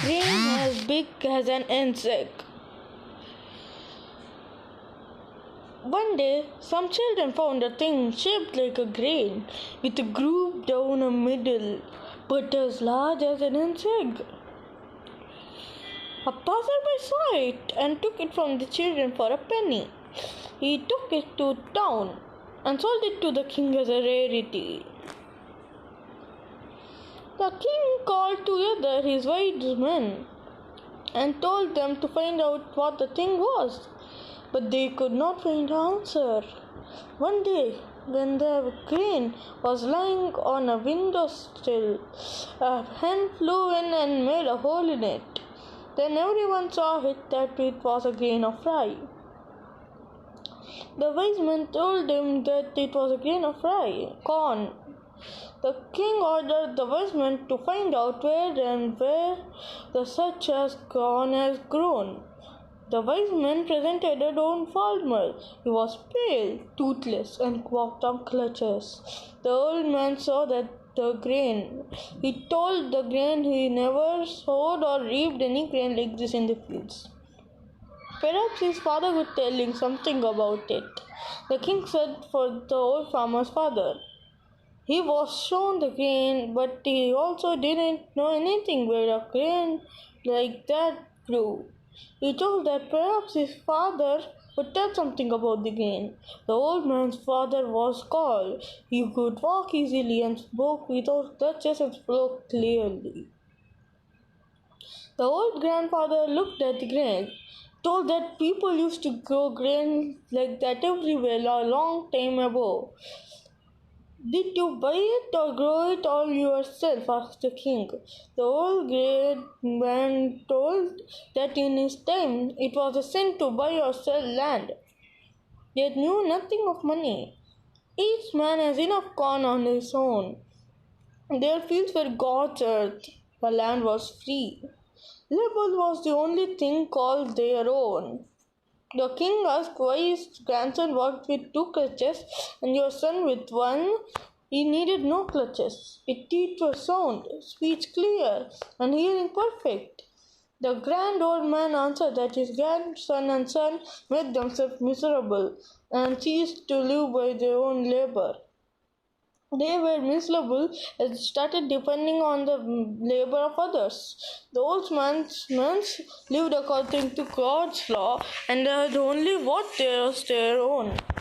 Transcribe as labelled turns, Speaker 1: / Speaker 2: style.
Speaker 1: grain as big as an insect. One day, some children found a thing shaped like a grain, with a groove down the middle, but as large as an insect. A passerby saw it and took it from the children for a penny. He took it to town and sold it to the king as a rarity. The king called together his wise men and told them to find out what the thing was, but they could not find the answer. One day, when the grain was lying on a windowsill, a hen flew in and made a hole in it. Then everyone saw that it was a grain of rye. The wise men told him that it was a grain of corn. The king ordered the wise men to find out where the such as corn has grown. The wise men presented a old farmer. He was pale, toothless, and walked on crutches. The old man saw that the grain. He told the grain he never sowed or reaped any grain like this in the fields. Perhaps his father would tell him something about it. The king said for the old farmer's father. He was shown the grain, but he also didn't know anything where a grain like that grew. He told that perhaps his father would tell something about the grain. The old man's father was tall. He could walk easily and spoke without crutches and spoke clearly. The old grandfather looked at the grain, told that people used to grow grain like that everywhere a long time ago. Did you buy it or grow it all yourself? Asked the king. The old great man told that in his time it was a sin to buy or sell land. They knew nothing of money. Each man has enough corn on his own. Their fields were God's earth. The land was free. Labor was the only thing called their own. The king asked why his grandson walked with 2 crutches and your son with 1. He needed no crutches. His teeth were sound, speech clear, and hearing perfect. The grand old man answered that his grandson and son made themselves miserable and ceased to live by their own labor. They were miserable and started depending on the labor of others. The old man lived according to God's law and had only what was their own.